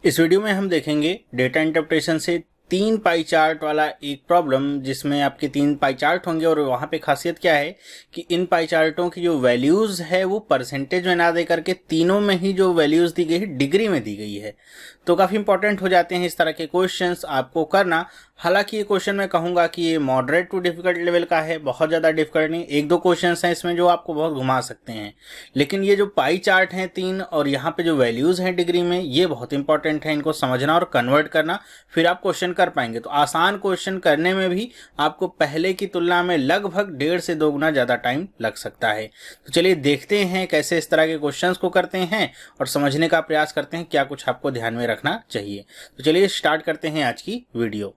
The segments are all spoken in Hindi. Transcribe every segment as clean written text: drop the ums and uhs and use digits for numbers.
इस वीडियो में हम देखेंगे डेटा इंटरप्रिटेशन से तीन पाई चार्ट वाला एक प्रॉब्लम, जिसमें आपके तीन पाई चार्ट होंगे और वहाँ पे खासियत क्या है कि इन पाई चार्टों की जो वैल्यूज़ है वो परसेंटेज में ना दे करके तीनों में ही जो वैल्यूज़ दी गई है डिग्री में दी गई है। तो काफ़ी इंपॉर्टेंट हो जाते हैं इस तरह के क्वेश्चंस आपको करना। हालांकि ये क्वेश्चन मैं कहूँगा कि ये मॉडरेट टू डिफिकल्ट लेवल का है, बहुत ज़्यादा डिफिकल्ट नहीं। एक दो क्वेश्चंस हैं इसमें जो आपको बहुत घुमा सकते हैं, लेकिन ये जो पाई चार्ट हैं तीन और यहाँ पे जो वैल्यूज़ हैं डिग्री में, ये बहुत इंपॉर्टेंट है। इनको समझना और कन्वर्ट करना, फिर आप क्वेश्चन कर पाएंगे। तो आसान क्वेश्चन करने में भी आपको पहले की तुलना में लगभग 1.5 से 2 गुना ज़्यादा टाइम लग सकता है। तो चलिए देखते हैं कैसे इस तरह के क्वेश्चंस को करते हैं और समझने का प्रयास करते हैं क्या कुछ आपको ध्यान में रखना चाहिए। तो चलिए स्टार्ट करते हैं आज की वीडियो।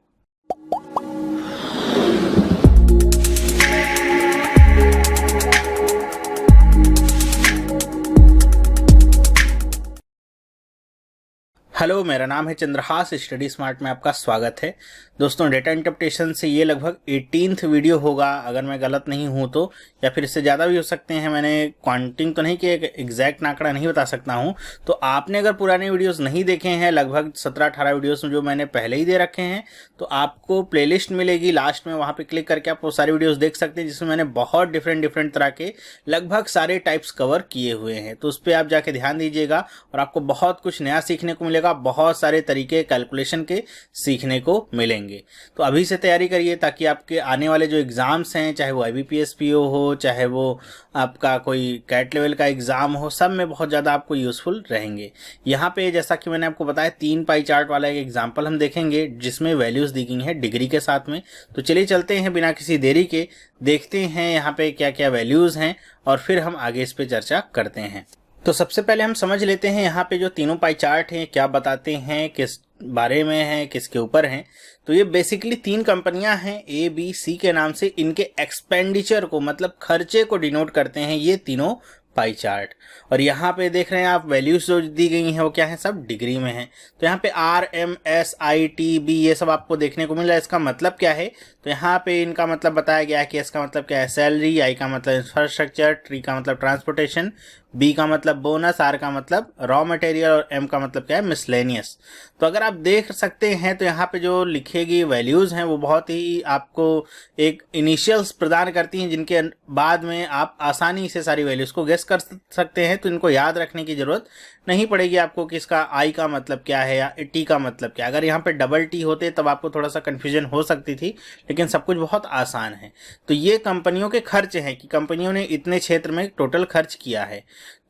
हेलो, मेरा नाम है चंद्रहास, स्टडी स्मार्ट में आपका स्वागत है। दोस्तों, डेटा इंटरप्रिटेशन से ये लगभग 18th वीडियो होगा अगर मैं गलत नहीं हूँ तो, या फिर इससे ज़्यादा भी हो सकते हैं। मैंने काउंटिंग तो नहीं की, एग्जैक्ट आंकड़ा नहीं बता सकता हूँ। तो आपने अगर पुराने वीडियोस नहीं देखे हैं, लगभग 17-18 वीडियोस जो मैंने पहले ही दे रखे हैं, तो आपको प्लेलिस्ट मिलेगी लास्ट में, वहाँ पर क्लिक करके आप वो सारे वीडियोज़ देख सकते हैं, जिसमें मैंने बहुत डिफरेंट तरह के लगभग सारे टाइप्स कवर किए हुए हैं। तो उस पर आप जाके ध्यान दीजिएगा और आपको बहुत कुछ नया सीखने को मिलेगा, बहुत सारे तरीके कैलकुलेशन के सीखने को मिलेंगे। तो अभी से तैयारी करिए ताकि आपके आने वाले जो एग्जाम्स हैं, चाहे वो IBPS PO हो, चाहे वो आपका कोई कैट लेवल का एग्जाम हो, सब में बहुत ज़्यादा आपको यूजफुल रहेंगे। यहाँ पे जैसा कि मैंने आपको बताया, तीन पाई चार्ट वाला एक एग्जाम्पल हम देखेंगे जिसमें वैल्यूज दी गई हैं डिग्री के साथ में। तो चलिए चलते हैं बिना किसी देरी के, देखते हैं यहाँ पे क्या क्या वैल्यूज हैं और फिर हम आगे इस पे चर्चा करते हैं। तो सबसे पहले हम समझ लेते हैं यहाँ पे जो तीनों पाई चार्ट हैं क्या बताते हैं, किस बारे में हैं, किसके ऊपर हैं। तो ये बेसिकली तीन कंपनियां हैं ABC के नाम से। इनके एक्सपेंडिचर को, मतलब खर्चे को डिनोट करते हैं ये तीनों पाई चार्ट। और यहाँ पे देख रहे हैं आप, वैल्यूज जो दी गई हैं वो क्या है, सब डिग्री में है। तो यहाँ पे RMSITB ये सब आपको देखने को मिल रहा है। इसका मतलब क्या है, तो यहाँ पे इनका मतलब बताया गया है कि इसका मतलब क्या है, सैलरी, I का मतलब इंफ्रास्ट्रक्चर, T का मतलब ट्रांसपोर्टेशन, B का मतलब बोनस, R का मतलब रॉ मटेरियल और M का मतलब क्या है, मिसलेनियस। तो अगर आप देख सकते हैं तो यहाँ पे जो लिखेगी वैल्यूज हैं वो बहुत ही आपको एक इनिशियल्स प्रदान करती हैं, जिनके बाद में आप आसानी से सारी वैल्यूज को गेस कर सकते हैं। तो इनको याद रखने की जरूरत नहीं पड़ेगी आपको कि इसका I का मतलब क्या है या T का मतलब क्या है। अगर यहाँ पे डबल T होते तब आपको थोड़ा सा कंफ्यूजन हो सकती थी, लेकिन सब कुछ बहुत आसान है। तो ये कंपनियों के खर्च हैं कि कंपनियों ने इतने क्षेत्र में टोटल खर्च किया है।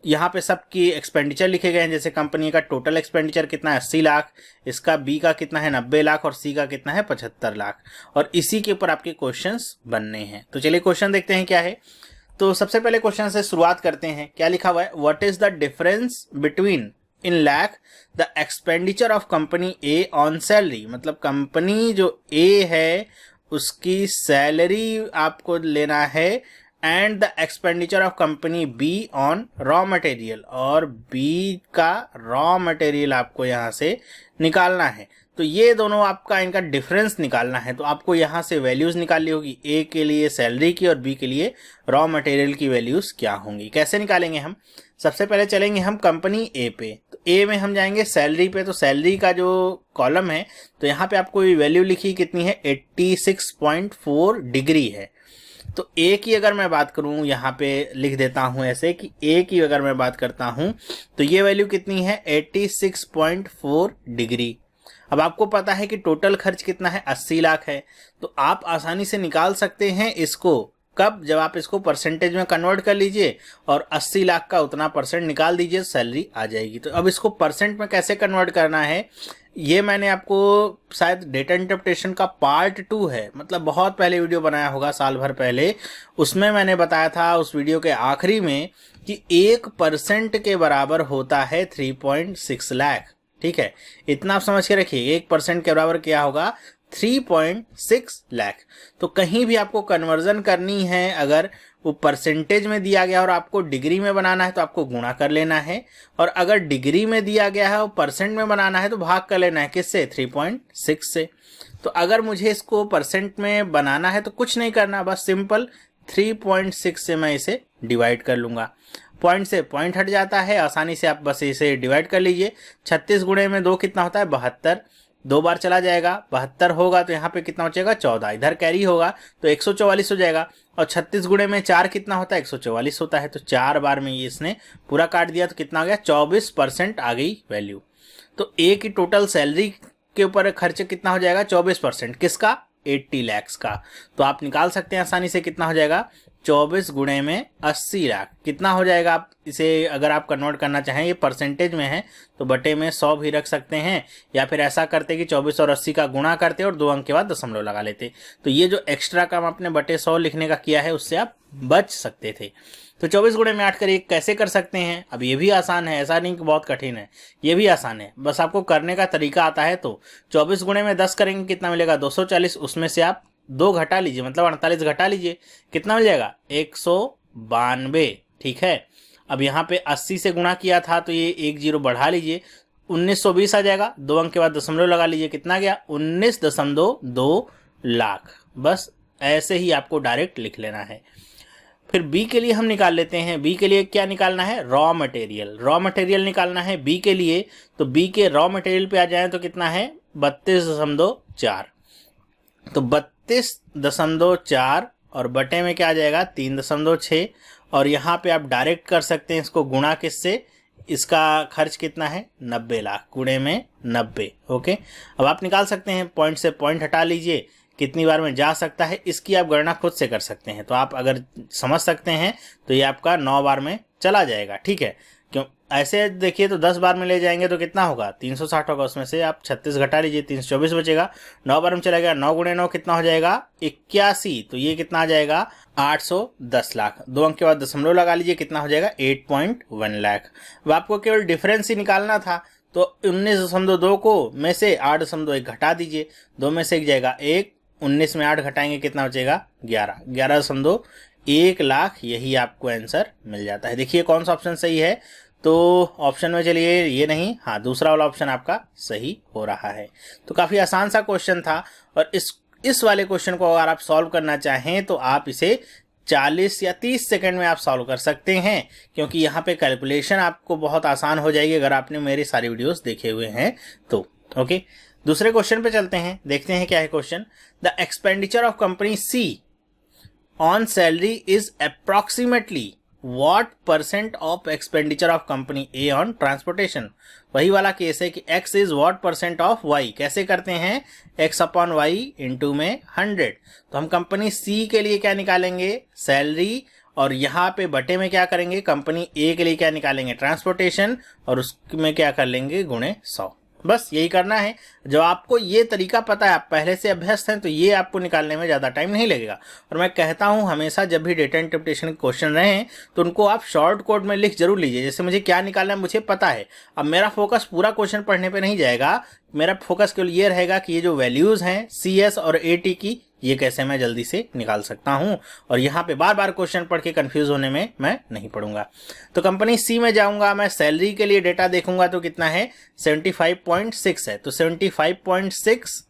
यहाँ पे सबकी एक्सपेंडिचर लिखे गए हैं, जैसे कंपनी का टोटल एक्सपेंडिचर कितना है, 80 लाख, इसका B का कितना है, 90 लाख, और C का कितना है, 75 लाख। और इसी के ऊपर आपके क्वेश्चंस बनने हैं। तो चलिए क्वेश्चन देखते हैं क्या है। तो सबसे पहले क्वेश्चन से शुरुआत करते हैं। क्या लिखा हुआ है, what is the difference between in lakh the expenditure of company A on salary. मतलब कंपनी जो A है उसकी सैलरी आपको लेना है, and the expenditure of company B on raw material, और B का रॉ मटेरियल आपको यहाँ से निकालना है। तो ये दोनों आपका इनका डिफरेंस निकालना है। तो आपको यहाँ से वैल्यूज निकालनी होगी, A के लिए सैलरी की और B के लिए रॉ मटेरियल की वैल्यूज क्या होंगी। कैसे निकालेंगे हम, सबसे पहले चलेंगे हम कंपनी A पे। तो A में हम जाएंगे सैलरी पे। तो सैलरी का जो कॉलम है, तो यहाँ पे आपको वैल्यू लिखी कितनी है, 86.4 डिग्री है। तो A की अगर मैं बात करूं, यहाँ पे लिख देता हूं ऐसे कि A की अगर मैं बात करता हूं तो ये वैल्यू कितनी है, 86.4 डिग्री। अब आपको पता है कि टोटल खर्च कितना है, 80 लाख है। तो आप आसानी से निकाल सकते हैं इसको, कब, जब आप इसको परसेंटेज में कन्वर्ट कर लीजिए और 80 लाख का उतना परसेंट निकाल दीजिए, सैलरी आ जाएगी। तो अब इसको परसेंट में कैसे कन्वर्ट करना है, ये मैंने आपको शायद डेटा इंटरप्रिटेशन का पार्ट 2 है, मतलब बहुत पहले वीडियो बनाया होगा, साल भर पहले, उसमें मैंने बताया था उस वीडियो के आखिरी में कि 1% के बराबर होता है 3.6 लाख। ठीक है, इतना आप समझ के रखिए, 1% के बराबर क्या होगा, 3.6 लाख। तो कहीं भी आपको कन्वर्जन करनी है, अगर वो परसेंटेज में दिया गया और आपको डिग्री में बनाना है तो आपको गुणा कर लेना है, और अगर डिग्री में दिया गया है और परसेंट में बनाना है तो भाग कर लेना है, किससे, 3.6 से। तो अगर मुझे इसको परसेंट में बनाना है तो कुछ नहीं करना, बस सिंपल 3.6 से मैं इसे डिवाइड कर लूंगा। पॉइंट से पॉइंट हट जाता है, आसानी से आप बस इसे डिवाइड कर लीजिए। 36 गुणे में 2 कितना होता है 72, 2 बार चला जाएगा, 72 होगा तो यहाँ पे कितना बचेगा 14, इधर कैरी होगा तो 144 हो जाएगा। और 36 गुणे में 4 कितना होता है 144 होता है, तो 4 बार में ये इसने पूरा काट दिया तो कितना आ गया 24% आ गई वैल्यू। तो ए की टोटल सैलरी के ऊपर खर्च कितना हो जाएगा 24%, किसका 80 लाख का। तो आप निकाल सकते हैं आसानी से, कितना हो जाएगा 24 गुणे में 80 लाख कितना हो जाएगा। आप इसे अगर आप कन्वर्ट करना चाहें, ये परसेंटेज में है तो बटे में 100 भी रख सकते हैं, या फिर ऐसा करते कि 24 और 80 का गुणा करते और 2 अंक के बाद दशमलव लगा लेते। तो ये जो एक्स्ट्रा काम आपने बटे 100 लिखने का किया है उससे आप बच सकते थे। तो 24 गुणे में 8 करिए कैसे कर सकते हैं। अब ये भी आसान है, ऐसा नहीं कि बहुत कठिन है, ये भी आसान है, बस आपको करने का तरीका आता है। तो 24 गुणे में 10 करेंगे कितना मिलेगा 240, उसमें से आप 2 घटा लीजिए, मतलब 48 घटा लीजिए, कितना मिल जाएगा 192। ठीक है, अब यहाँ पे 80 से गुणा किया था तो ये 1 0 बढ़ा लीजिए, 1920 आ जाएगा, 2 अंक के बाद दशमलव लगा लीजिए, कितना गया 19.2 लाख। बस ऐसे ही आपको डायरेक्ट लिख लेना है। फिर बी के लिए हम निकाल लेते हैं। बी के लिए क्या निकालना है रॉ मटेरियल, रॉ मटेरियल निकालना है बी के लिए। तो बी के रॉ मटेरियल पे आ जाए तो कितना है 32.4, तो 32.4 और बटे में क्या आ जाएगा 3.6। और यहाँ पे आप डायरेक्ट कर सकते हैं इसको गुणा किससे, इसका खर्च कितना है 90 लाख गुणे में 90। ओके, अब आप निकाल सकते हैं, पॉइंट से पॉइंट हटा लीजिए, कितनी बार में जा सकता है इसकी आप गणना खुद से कर सकते हैं। तो आप अगर समझ सकते हैं तो ये आपका 9 बार में चला जाएगा। ठीक है, क्यों ऐसे देखिए तो 10 बार में ले जाएंगे तो कितना होगा 360 होगा, उसमें से आप 36 घटा लीजिए 324 बचेगा, 9 बार में चलेगा, 9 गुणे 9 कितना हो जाएगा 81, तो ये कितना आ जाएगा 810 लाख। 2 अंक के बाद दशमलव लगा लीजिए, कितना हो जाएगा 8.1 लाख। अब आपको केवल डिफरेंस ही निकालना था, तो 19.2 को में से 8.1 घटा दीजिए, 2 में से 1 जाएगा 1, 19 में 8 घटाएंगे कितना बचेगा 11, 11.1 लाख। यही आपको आंसर मिल जाता है। देखिए कौन सा ऑप्शन सही है, तो ऑप्शन में चलिए ये नहीं, हाँ दूसरा वाला ऑप्शन आपका सही हो रहा है। तो काफी आसान सा क्वेश्चन था, और इस वाले क्वेश्चन को अगर आप सॉल्व करना चाहें तो आप इसे 40 या 30 सेकंड में आप सॉल्व कर सकते हैं, क्योंकि यहाँ पे कैलकुलेशन आपको बहुत आसान हो जाएगी अगर आपने मेरी सारी वीडियोस देखे हुए हैं तो। ओके, दूसरे क्वेश्चन पे चलते हैं, देखते हैं क्या है question. The expenditure of company C on salary is approximately what % of expenditure of company A on transportation. वही वाला केस है कि x is what % of y। कैसे करते हैं x अपॉन वाई इंटू में 100। तो हम कंपनी सी के लिए क्या निकालेंगे सैलरी, और यहाँ पे बटे में क्या करेंगे कंपनी ए के लिए क्या निकालेंगे ट्रांसपोर्टेशन, और उसमें क्या कर लेंगे गुणे 100। बस यही करना है। जब आपको ये तरीका पता है, आप पहले से अभ्यस्त हैं, तो ये आपको निकालने में ज़्यादा टाइम नहीं लगेगा। और मैं कहता हूँ हमेशा जब भी डेटा इंटरप्रिटेशन के क्वेश्चन रहे हैं तो उनको आप शॉर्ट कोड में लिख जरूर लीजिए, जैसे मुझे क्या निकालना है मुझे पता है। अब मेरा फोकस पूरा क्वेश्चन पढ़ने पर नहीं जाएगा, मेरा फोकस केवल ये रहेगा कि ये जो वैल्यूज़ हैं CS और AT की, ये कैसे मैं जल्दी से निकाल सकता हूं, और यहाँ पे बार बार क्वेश्चन पढ़ के कंफ्यूज होने में मैं नहीं पड़ूंगा। तो कंपनी सी में जाऊंगा, मैं सैलरी के लिए डेटा देखूंगा तो कितना है 75.6 है, तो 75.6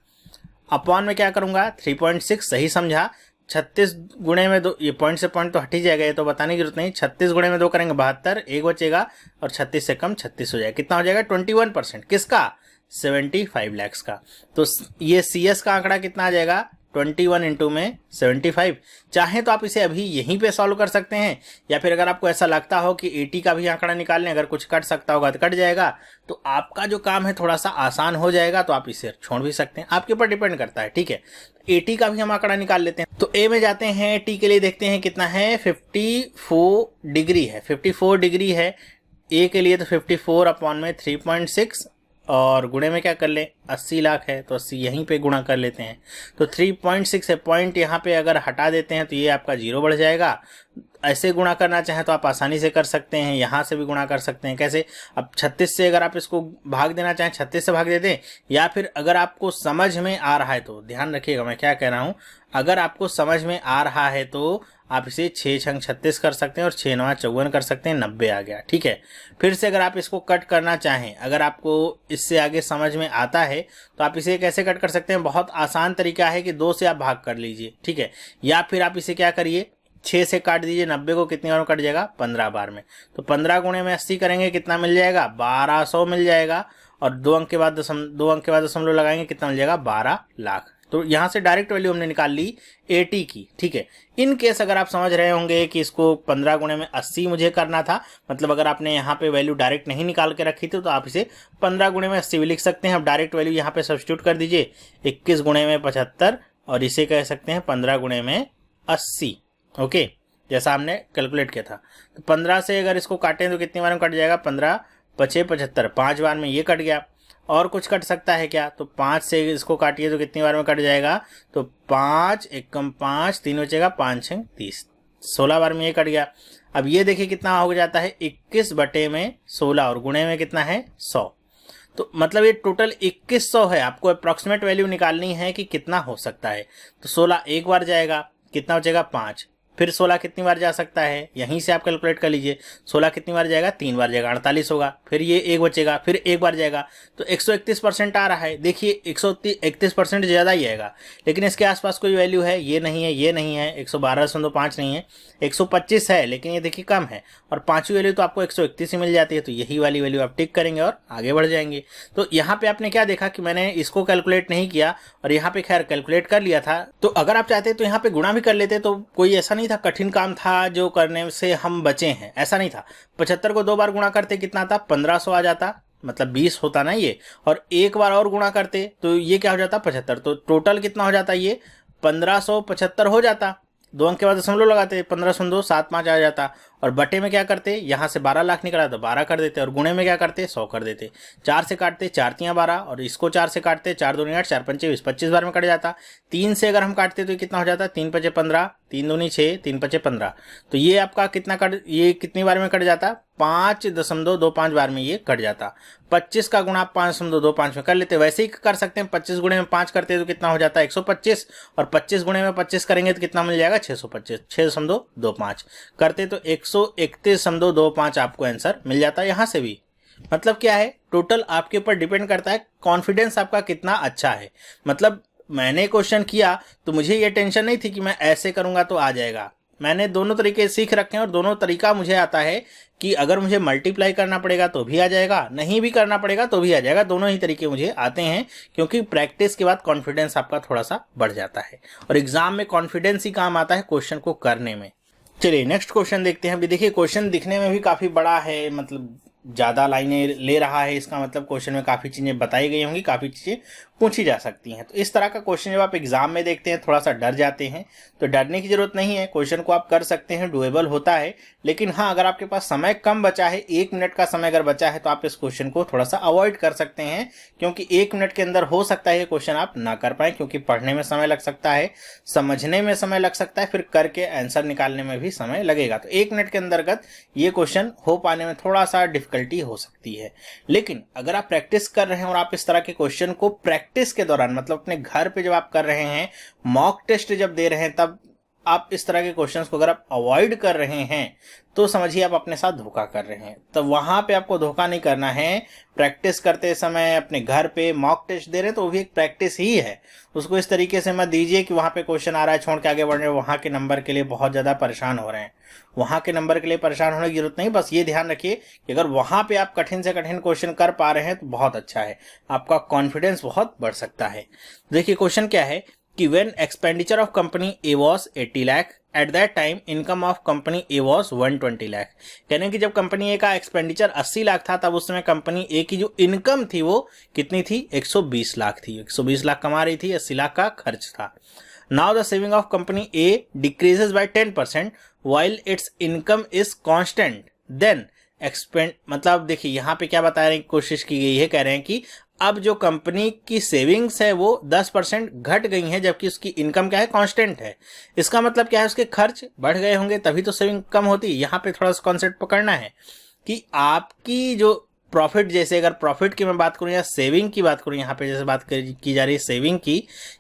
अपॉन में क्या करूंगा 3.6, सही समझा। 36 गुणे में 2, ये पॉइंट से पॉइंट तो हट ही जाएगा, ये तो बताने की जरूरत नहीं। 36 गुणे में 2 करेंगे 72, 1 बचेगा, और 36 से कम 36 हो जाएगा, कितना हो जाएगा 21%, किसका 75 लाख का। तो ये CS का आंकड़ा कितना आ जाएगा 21 इंटू में 75। चाहे तो आप इसे अभी यहीं पे सॉल्व कर सकते हैं, या फिर अगर आपको ऐसा लगता हो कि 80 का भी आंकड़ा निकाल लें, अगर कुछ कट सकता होगा तो कट जाएगा, तो आपका जो काम है थोड़ा सा आसान हो जाएगा, तो आप इसे छोड़ भी सकते हैं, आपके ऊपर डिपेंड करता है। ठीक है, 80 का भी हम आंकड़ा निकाल लेते हैं। तो ए में जाते हैं, टी के लिए देखते हैं कितना है 54 डिग्री है, 54 डिग्री है ए के लिए। तो 54 अपॉन में 3.6 और गुणे में क्या कर ले 80 लाख है, तो 80 यहीं पे गुणा कर लेते हैं। तो 3.6 है, पॉइंट यहाँ पे अगर हटा देते हैं तो ये आपका 0 बढ़ जाएगा। ऐसे गुणा करना चाहें तो आप आसानी से कर सकते हैं, यहाँ से भी गुणा कर सकते हैं। कैसे, अब 36 से अगर आप इसको भाग देना चाहें 36 से भाग दे दें, या फिर अगर आपको समझ में आ रहा है तो ध्यान रखिएगा मैं क्या कह रहा हूँ, अगर आपको समझ में आ रहा है तो आप इसे 6 छंग 36 कर सकते हैं और 6 9 54 कर सकते हैं, 90 आ गया। ठीक है, फिर से अगर आप इसको कट करना चाहें, अगर आपको इससे आगे समझ में आता है तो आप इसे कैसे कट कर सकते हैं, बहुत आसान तरीका है कि 2 से आप भाग कर लीजिए। ठीक है, या फिर आप इसे क्या करिए 6 से काट दीजिए, 90 को कितनी बार में कट जाएगा? 15 बार में। तो 15 गुणे में 80 करेंगे, कितना मिल जाएगा? 1200 मिल जाएगा। और 2 अंक के बाद दशमलव लगाएंगे, कितना मिल जाएगा? 12 लाख। तो यहाँ से डायरेक्ट वैल्यू हमने निकाल ली 80 की, ठीक है। इन केस अगर आप समझ रहे होंगे कि इसको 15 गुणे में 80 मुझे करना था, मतलब अगर आपने यहाँ पे वैल्यू डायरेक्ट नहीं निकाल के रखी थी तो आप इसे 15 गुणे में 80 भी लिख सकते हैं। अब डायरेक्ट वैल्यू यहाँ पे सब्स्टिट्यूट कर दीजिए, 21 गुणे में 75, और इसे कह सकते हैं 15 गुणे में 80, ओके, जैसा हमने कैलकुलेट किया था। तो 15 से अगर इसको काटें तो कितनी बार में कट जाएगा? 15 पचे 75, 5 बार में ये कट गया। और कुछ कट सकता है क्या? तो 5 से इसको काटिए तो कितनी बार में कट जाएगा? तो 5 एकम 5, 3 बचेगा, 5 6 30, 16 बार में ये कट गया। अब ये देखिए कितना हो जाता है? 21 बटे में 16, और गुणे में कितना है? 100। तो मतलब ये टोटल 2100 है। आपको अप्रॉक्सीमेट वैल्यू निकालनी है कि कितना हो सकता है। तो 16 एक बार जाएगा, कितना बचेगा? 5। फिर 16 कितनी बार जा सकता है? यहीं से आप कैलकुलेट कर लीजिए। 16 कितनी बार जाएगा? 3 बार जाएगा, 48 होगा। फिर ये एक बचेगा, फिर एक बार जाएगा, तो 131% आ रहा है। देखिए 131% ज़्यादा ही आएगा, लेकिन इसके आसपास कोई वैल्यू है? ये नहीं है, ये नहीं है, 112.5 नहीं है, 125 है, लेकिन ये देखिए कम है। और पांचवी वैल्यू तो आपको 131 ही मिल जाती है। तो यही वाली वैल्यू आप टिक करेंगे और आगे बढ़ जाएंगे। तो यहाँ पे आपने क्या देखा कि मैंने इसको कैलकुलेट नहीं किया और यहाँ पे खैर कैलकुलेट कर लिया था। तो अगर आप चाहते तो यहाँ पे गुणा भी कर लेते, तो कोई ऐसा नहीं था कठिन काम था जो करने से हम बचे हैं, ऐसा नहीं था। 75 को 2 बार गुणा करते कितना था? 1500 आ जाता, मतलब 20 होता ना ये। और एक बार और गुणा करते तो ये क्या हो जाता? 75। तो टोटल कितना हो जाता? ये 1575 हो जाता। 2 अंक के बाद दशमलव लगाते, 1502 7 5 आ जाता। और बटे में क्या करते? यहाँ से 12 लाख निकला तो 12 कर देते, और गुणे में क्या करते? 100 कर देते। 4 से काटते, 4 तियाँ 12, और इसको 4 से काटते, 4 दूनी 8, 4 पंचे 20, 25 बार में कट जाता। 3 से अगर हम काटते तो कितना हो जाता? 3 पचे 15, 3 दूनी 6, 3 पचे 15। तो ये आपका कितना ये कितनी बार में कट जाता? 5.25 बार में ये कट जाता। 25 का गुणा 5.25 में कर लेते, वैसे ही कर सकते हैं। 25 गुणे में 5 करते तो कितना हो जाता? 125, और 25 गुणे में 25 करेंगे तो कितना मिल जाएगा? 625, 6.25 करते तो 131.25 आपको आंसर मिल जाता है यहाँ से भी। मतलब क्या है? टोटल आपके ऊपर डिपेंड करता है कॉन्फिडेंस आपका कितना अच्छा है। मतलब मैंने क्वेश्चन किया तो मुझे ये टेंशन नहीं थी कि मैं ऐसे करूंगा तो आ जाएगा। मैंने दोनों तरीके सीख रखे हैं और दोनों तरीका मुझे आता है कि अगर मुझे मल्टीप्लाई करना पड़ेगा तो भी आ जाएगा, नहीं भी करना पड़ेगा तो भी आ जाएगा। दोनों ही तरीके मुझे आते हैं, क्योंकि प्रैक्टिस के बाद कॉन्फिडेंस आपका थोड़ा सा बढ़ जाता है, और एग्जाम में कॉन्फिडेंस ही काम आता है क्वेश्चन को करने में। चलिए नेक्स्ट क्वेश्चन देखते हैं। अभी देखिए क्वेश्चन दिखने में भी काफ़ी बड़ा है, मतलब ज़्यादा लाइनें ले रहा है, इसका मतलब क्वेश्चन में काफ़ी चीज़ें बताई गई होंगी, काफ़ी चीज़ें पूछी जा सकती हैं। तो इस तरह का क्वेश्चन जब आप एग्जाम में देखते हैं थोड़ा सा डर जाते हैं, तो डरने की जरूरत नहीं है। क्वेश्चन को आप कर सकते हैं, डुएबल होता है। लेकिन हाँ, अगर आपके पास समय कम बचा है, 1 मिनट का समय अगर बचा है, तो आप इस क्वेश्चन को थोड़ा सा अवॉइड कर सकते हैं, क्योंकि 1 मिनट के अंदर हो सकता है ये क्वेश्चन आप ना कर पाए, क्योंकि पढ़ने में समय लग सकता है, समझने में समय लग सकता है, फिर करके आंसर निकालने में भी समय लगेगा। तो 1 मिनट के अंतर्गत ये क्वेश्चन हो पाने में थोड़ा सा डिफिकल्टी हो सकती है। लेकिन अगर आप प्रैक्टिस कर रहे हैं और आप इस तरह के क्वेश्चन को प्रैक्टिस के दौरान, मतलब अपने घर पे जब आप कर रहे हैं, मॉक टेस्ट जब दे रहे हैं, तब आप इस तरह के क्वेश्चंस को अगर आप अवॉइड कर रहे हैं तो समझिए आप अपने साथ धोखा कर रहे हैं। तो वहां पे आपको धोखा नहीं करना है। प्रैक्टिस करते समय अपने घर पे मॉक टेस्ट दे रहे हैं तो वो भी एक प्रैक्टिस ही है। उसको इस तरीके से मत दीजिए कि वहां पे क्वेश्चन आ रहा है छोड़ के आगे बढ़ रहे हैं, वहां के नंबर के लिए बहुत ज्यादा परेशान हो रहे हैं। वहां के नंबर के लिए परेशान होने की जरूरत नहीं। बस ये ध्यान रखिए कि अगर वहां पे आप कठिन से कठिन क्वेश्चन कर पा रहे हैं तो बहुत अच्छा है, आपका कॉन्फिडेंस बहुत बढ़ सकता है। देखिए क्वेश्चन क्या है कि when expenditure of company A was 80 lakh, at that time income of company A was 120 lakh। कहने कि जब कंपनी ए का एक्सपेंडिचर 80 लाख था, तब उस समय कंपनी ए की जो इनकम थी वो कितनी थी? 120 लाख थी। 120 लाख कमा रही थी, 80 लाख का खर्च था। Now the saving of company A decreases by 10% while its income is constant, then expand, मतलब देखिए यहाँ पे क्या बता रहे हैं, कोशिश की गई है, कह रहे हैं कि अब जो कंपनी की सेविंग्स है वो 10% घट गई है, जबकि उसकी इनकम क्या है? कांस्टेंट है। इसका मतलब क्या है? उसके खर्च बढ़ गए होंगे, तभी तो सेविंग कम होती है। यहाँ पे थोड़ा सा कॉन्सेप्ट पकड़ना है कि आपकी जो प्रॉफिट, जैसे अगर प्रॉफिट की मैं बात करूं या सेविंग की बात करूं, यहाँ पे जैसे बात की जा रही है सेविंग की,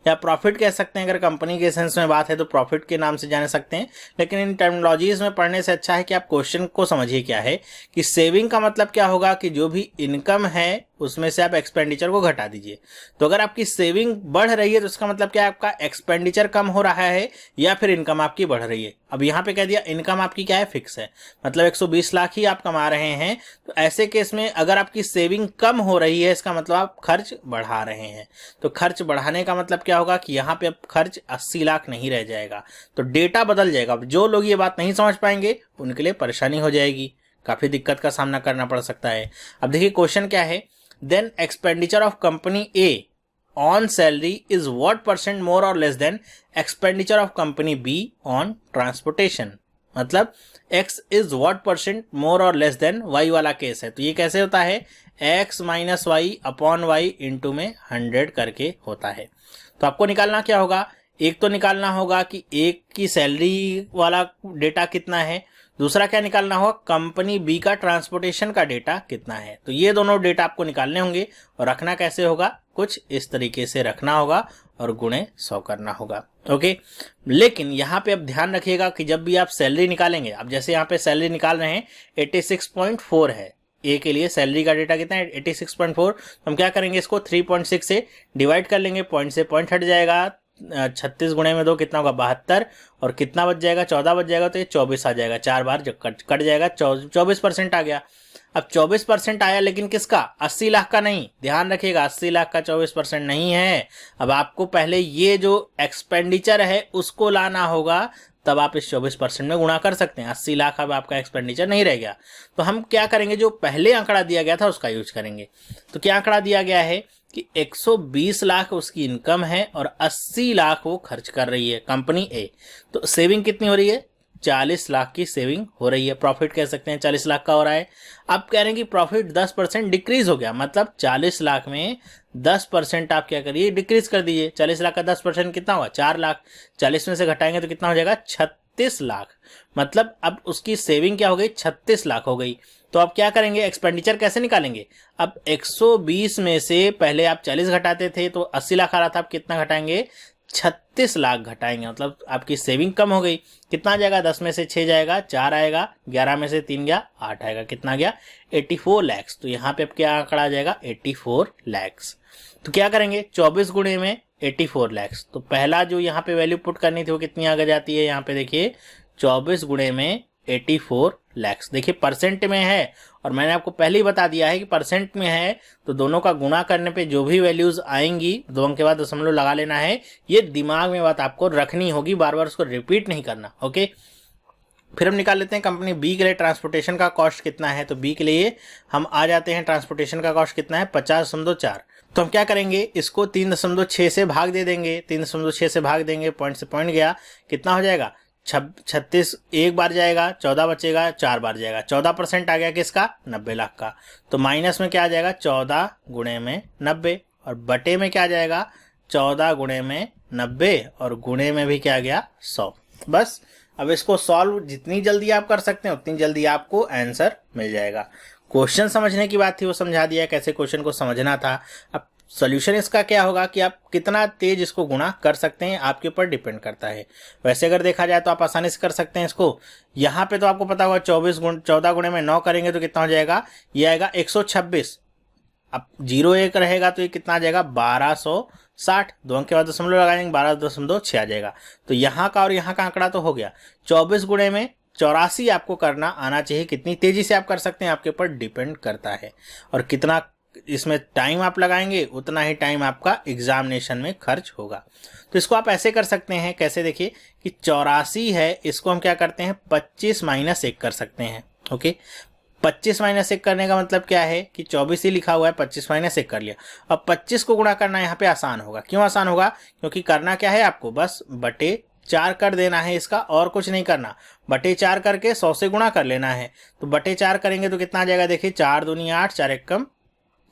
या प्रॉफिट कह सकते हैं, अगर कंपनी के सेंस में बात है तो प्रॉफिट के नाम से जान सकते हैं। लेकिन इन टर्मिनोलॉजीज में पढ़ने से अच्छा है कि आप क्वेश्चन को समझिए क्या है कि सेविंग का मतलब क्या होगा कि जो भी इनकम है उसमें से आप एक्सपेंडिचर को घटा दीजिए। तो अगर आपकी सेविंग बढ़ रही है तो इसका मतलब क्या है, आपका एक्सपेंडिचर कम हो रहा है या फिर इनकम आपकी बढ़ रही है। अब यहाँ पे कह दिया इनकम आपकी क्या है, फिक्स है, मतलब 120 लाख ही आप कमा रहे हैं। तो ऐसे केस में अगर आपकी सेविंग कम हो रही है इसका मतलब आप खर्च बढ़ा रहे हैं। तो खर्च बढ़ाने का मतलब क्या होगा कि यहाँ पे अब खर्च 80 लाख नहीं रह जाएगा, तो डेटा बदल जाएगा। जो लोग ये बात नहीं समझ पाएंगे उनके लिए परेशानी हो जाएगी, काफी दिक्कत का सामना करना पड़ सकता है। अब देखिए क्वेश्चन क्या है, then expenditure of company A on salary is what % more or less than expenditure of company B on transportation। मतलब x is what % more or less than y वाला केस है। तो ये कैसे होता है, x minus y upon y into में 100 करके होता है। तो आपको निकालना क्या होगा, एक तो निकालना होगा कि एक की सैलरी वाला डेटा कितना है, दूसरा क्या निकालना होगा, कंपनी बी का ट्रांसपोर्टेशन का डेटा कितना है। तो ये दोनों डेटा आपको निकालने होंगे और रखना कैसे होगा, कुछ इस तरीके से रखना होगा और गुणे 100 करना होगा। ओके, लेकिन यहाँ पे अब ध्यान रखिएगा कि जब भी आप सैलरी निकालेंगे, अब जैसे यहाँ पे सैलरी निकाल रहे हैं 86.4 है, ए के लिए सैलरी का डेटा कितना है 86.4। तो हम क्या करेंगे, इसको 3.6 से डिवाइड कर लेंगे, पॉइंट से पॉइंट हट जाएगा, 36 गुणे में 2 कितना होगा 72, और कितना बच जाएगा 14 बच जाएगा, तो ये 24 आ जाएगा, 4 बार कट जाएगा, 24% आ गया। अब 24% आया, लेकिन किसका, 80 लाख का नहीं, ध्यान रखिएगा 80 लाख का 24% नहीं है। अब आपको पहले ये जो एक्सपेंडिचर है उसको लाना होगा, तब आप इस 24% में गुणा कर सकते हैं। 80 लाख अब आपका एक्सपेंडिचर नहीं रह गया, तो हम क्या करेंगे, जो पहले आंकड़ा दिया गया था उसका यूज करेंगे। तो क्या आंकड़ा दिया गया है कि 120 लाख उसकी इनकम है और 80 लाख वो खर्च कर रही है कंपनी ए। तो सेविंग कितनी हो रही है, 40 लाख की सेविंग हो रही है, प्रॉफिट कह सकते हैं 40 लाख का हो रहा है। अब कह रहे हैं कि प्रॉफिट 10% डिक्रीज हो गया, मतलब 40 लाख में 10% आप क्या करिए, डिक्रीज कर दीजिए। 40 लाख का 10% कितना होगा, 4 लाख, 40 में से घटाएंगे तो कितना हो जाएगा 36 लाख। मतलब अब उसकी सेविंग क्या हो गई, 36 लाख हो गई। तो अब क्या करेंगे, एक्सपेंडिचर कैसे निकालेंगे, अब 120 में से पहले आप 40 घटाते थे तो 80 लाख आ रहा था, आप कितना घटाएंगे, 36 लाख घटाएंगे, मतलब आपकी सेविंग कम हो गई। कितना आ जाएगा, 10 में से 6 जाएगा, 4 आएगा, 11 में से 3 गया, 8 आएगा, कितना गया 84 लैक्स। तो यहाँ पे अब क्या आंकड़ा आ जाएगा 84 लैक्स। तो क्या करेंगे, 24 गुणे में 84 लैक्स। तो पहला जो यहाँ पे वैल्यू पुट करनी थी वो कितनी आगे जाती है, यहाँ पे देखिए 24 गुणे में 84 लैक्स। देखिए परसेंट में है, और मैंने आपको पहले ही बता दिया है कि परसेंट में है तो दोनों का गुणा करने पे जो भी वैल्यूज आएंगी 2 अंक के बाद दशमलव लगा लेना है। ये दिमाग में बात आपको रखनी होगी, बार बार उसको रिपीट नहीं करना। ओके, फिर हम निकाल लेते हैं कंपनी बी के लिए ट्रांसपोर्टेशन का कॉस्ट कितना है। तो बी के लिए हम आ जाते हैं, ट्रांसपोर्टेशन का कॉस्ट कितना है 50.4। तो हम क्या करेंगे, इसको 3.6 से भाग दे देंगे, 3.6 से भाग देंगे, पॉइंट से पॉइंट गया, कितना हो जाएगा 36, एक बार जाएगा, 14 बचेगा, 4 बार जाएगा, 14% आ गया किसका, 90 लाख का। तो माइनस में क्या आ जाएगा 14 गुणे में 90, और बटे में क्या आ जाएगा 14 गुणे में 90, और गुणे में भी क्या आ गया 100। बस अब इसको सॉल्व जितनी जल्दी आप कर सकते हैं उतनी जल्दी आपको आंसर मिल जाएगा। क्वेश्चन समझने की बात थी वो समझा दिया, कैसे क्वेश्चन को समझना था। अब सॉल्यूशन इसका क्या होगा कि आप कितना तेज इसको गुणा कर सकते हैं, आपके ऊपर डिपेंड करता है। वैसे अगर देखा जाए तो आप आसानी से कर सकते हैं इसको। यहाँ पे तो आपको पता होगा 14 गुणे में 9 करेंगे तो कितना हो जाएगा, ये आएगा 126। अब 0 1 रहेगा तो ये कितना आ जाएगा 1260, 2 अंक के बाद दशमलव लगाएंगे 12.6 आ जाएगा। तो यहाँ का और यहाँ का आंकड़ा तो हो गया। 24 गुणे में 84 आपको करना आना चाहिए। कितनी तेजी से आप कर सकते हैं आपके ऊपर डिपेंड करता है, और कितना इसमें टाइम आप लगाएंगे उतना ही टाइम आपका एग्जामिनेशन में खर्च होगा। तो इसको आप ऐसे कर सकते हैं, कैसे देखिए कि 84 है, इसको हम क्या करते हैं 25 माइनस 1 कर सकते हैं। ओके, 25 माइनस 1 करने का मतलब क्या है कि 24 ही लिखा हुआ है, 25 माइनस 1 कर लिया। अब 25 को गुणा करना यहाँ पे आसान होगा। क्यों आसान होगा, क्योंकि करना क्या है आपको, बस बटे 4 कर देना है इसका, और कुछ नहीं करना। बटे 4 करके 100 से गुणा कर लेना है। तो बटे 4 करेंगे तो कितना आ जाएगा, देखिए 4 दूनी 8, 4 एक कम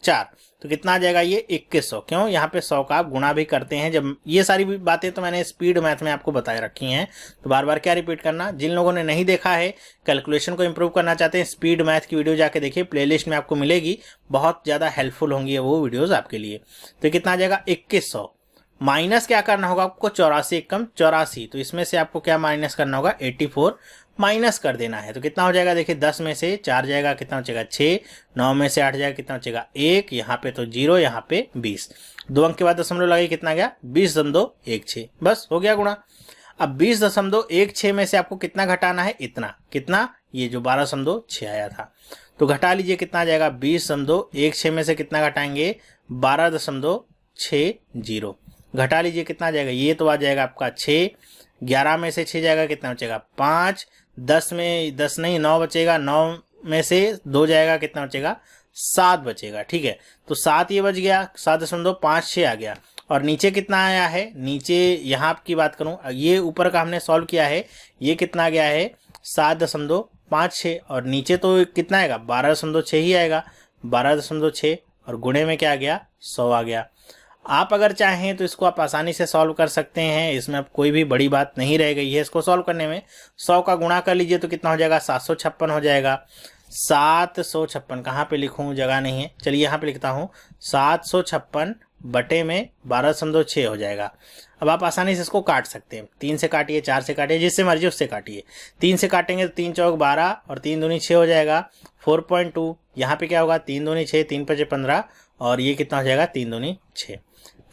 4, तो कितना आ जाएगा ये 2100। क्यों, यहाँ पे 100 का आप गुणा भी करते हैं। जब ये सारी बातें तो मैंने स्पीड मैथ में आपको बताए रखी हैं, तो बार बार क्या रिपीट करना। जिन लोगों ने नहीं देखा है, कैलकुलेशन को इंप्रूव करना चाहते हैं, स्पीड मैथ की वीडियो जाके देखिए, प्लेलिस्ट में आपको मिलेगी, बहुत ज़्यादा हेल्पफुल होंगी वो वीडियोज़ आपके लिए। तो कितना आ जाएगा 2100, माइनस क्या करना होगा आपको, 84 एकम 84, तो इसमें से आपको क्या माइनस करना होगा, 84 माइनस कर देना है। तो कितना हो जाएगा, देखिए 10 में से 4 जाएगा, कितना बचेगा 6, 9 में से 8 जाएगा, कितना बचेगा 1, यहाँ पे तो 0, यहाँ पे 20, 2 अंक के बाद दशमलव लगे, कितना गया 20.16, बस हो गया गुणा। अब 20.16 में से आपको कितना घटाना है, इतना, कितना, ये जो 12.6 आया था, तो घटा लीजिए, कितना आ जाएगा 20.16 में से कितना घटाएंगे, 12.60, घटा लीजिए, कितना आ जाएगा, ये तो आ जाएगा आपका 6, 11 में से 6 जाएगा, कितना बचेगा 5, 10 में 10 नहीं 9 बचेगा, 9 में से 2 जाएगा, कितना बचेगा 7 बचेगा। ठीक है, तो 7 ये बच गया, 7.56 आ गया। और नीचे कितना आया है, नीचे यहाँ की बात करूँ, ये ऊपर का हमने सॉल्व किया है, ये कितना आ गया है 7.56, और नीचे तो कितना आएगा 12.6 ही आएगा, 12.6, और गुणे में क्या आ गया 100 आ गया। आप अगर चाहें तो इसको आप आसानी से सॉल्व कर सकते हैं, इसमें अब कोई भी बड़ी बात नहीं रह गई है इसको सॉल्व करने में। 100 का गुणा कर लीजिए तो कितना हो जाएगा, 756 हो जाएगा। 756 कहाँ पे लिखूँ, जगह नहीं है, चलिए यहाँ पे लिखता हूँ, 756 बटे में 12.6 हो जाएगा। अब आप आसानी से इसको काट सकते हैं, 3 से काटिए, 4 से काटिए, जिससे मर्जी उससे काटिए। 3 से काटेंगे तो 3 चौक 12 और 3 दूनी 6 हो जाएगा, 4.2। यहाँ पे क्या होगा, 3 दूनी 6, 3 पचे 15, और ये कितना हो जाएगा 3 दूनी 6।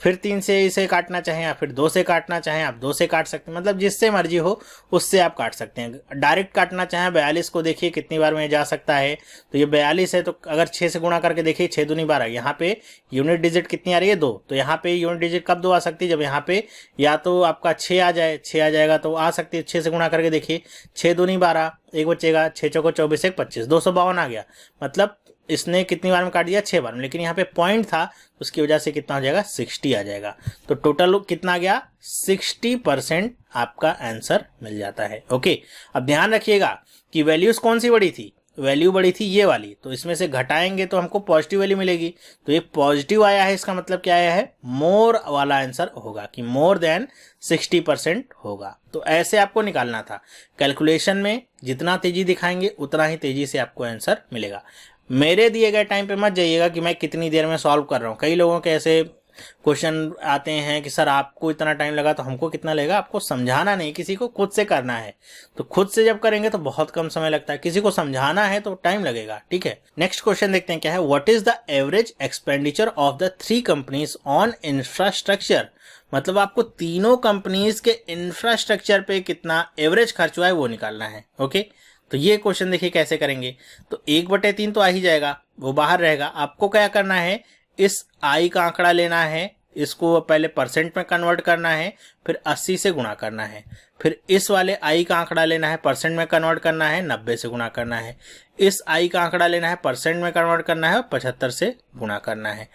फिर 3 से इसे काटना चाहें या फिर 2 से काटना चाहें, आप 2 से काट सकते हैं, मतलब जिससे मर्जी हो उससे आप काट सकते हैं। डायरेक्ट काटना चाहें 42 को देखिए कितनी बार में जा सकता है, तो ये 42 है, तो अगर 6 से गुणा करके देखिए, 6 दूनी 12, यहाँ पे यूनिट डिजिट कितनी आ रही है 2, तो यहाँ पे यूनिट डिजिट कब 2 आ सकती है, जब यहाँ पे या तो आपका 6 आ जाए, 6 आ जाएगा तो आ सकती है। 6 से गुणा करके देखिए, 6 दूनी 12, एक बचेगा, 6 चौको 24, 1 25, 252 आ गया। मतलब इसने कितनी बार में काट दिया, 6 बार में, लेकिन यहाँ पे पॉइंट था उसकी वजह से कितना हो जाएगा 60 आ जाएगा। तो टोटल कितना आ गया 60% आपका आंसर मिल जाता है। ओके, अब ध्यान रखिएगा कि वैल्यूज कौन सी बड़ी थी, वैल्यू बड़ी थी ये वाली, तो इसमें से घटाएंगे तो हमको पॉजिटिव वैल्यू मिलेगी, तो ये पॉजिटिव आया है, इसका मतलब क्या आया है, मोर वाला आंसर होगा कि मोर देन 60% होगा। तो ऐसे आपको निकालना था। कैलकुलेशन में जितना तेजी दिखाएंगे उतना ही तेजी से आपको आंसर मिलेगा। मेरे दिए गए टाइम पे मत जाइएगा कि मैं कितनी देर में सॉल्व कर रहा हूँ। कई लोगों के ऐसे क्वेश्चन आते हैं कि सर आपको इतना टाइम लगा तो हमको कितना लगेगा। आपको समझाना नहीं, किसी को खुद से करना है, तो खुद से जब करेंगे तो बहुत कम समय लगता है, किसी को समझाना है तो टाइम लगेगा। ठीक है, नेक्स्ट क्वेश्चन देखते हैं क्या है। What is the average expenditure of the 3 companies on infrastructure. मतलब आपको तीनों कंपनीज के इंफ्रास्ट्रक्चर पे कितना एवरेज खर्च हुआ है वो निकालना है। ओके, तो ये क्वेश्चन देखिए कैसे करेंगे। तो 1/3 तो आ ही जाएगा, वो बाहर रहेगा। आपको क्या करना है, इस आई का आंकड़ा लेना है, इसको पहले परसेंट में कन्वर्ट करना है, फिर 80 से गुणा करना है। फिर इस वाले आई का आंकड़ा लेना है, परसेंट में कन्वर्ट करना है, 90 से गुणा करना है। इस आई का आंकड़ा लेना है, परसेंट में कन्वर्ट करना है, 75 से गुणा करना है।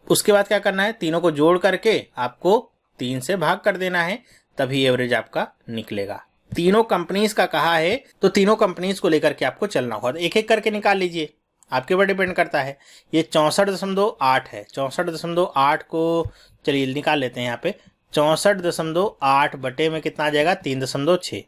उसके बाद क्या करना है, तीनों को जोड़ करके आपको 3 से भाग कर देना है, तभी एवरेज आपका निकलेगा। तीनों कंपनीज का कहा है तो तीनों कंपनीज को लेकर के आपको चलना होगा। तो एक एक करके निकाल लीजिए, आपके ऊपर डिपेंड करता है। ये 64.8 है, 64.8 को चलिए निकाल लेते हैं। यहाँ पे 64.8 बटे में कितना आ जाएगा 3.6।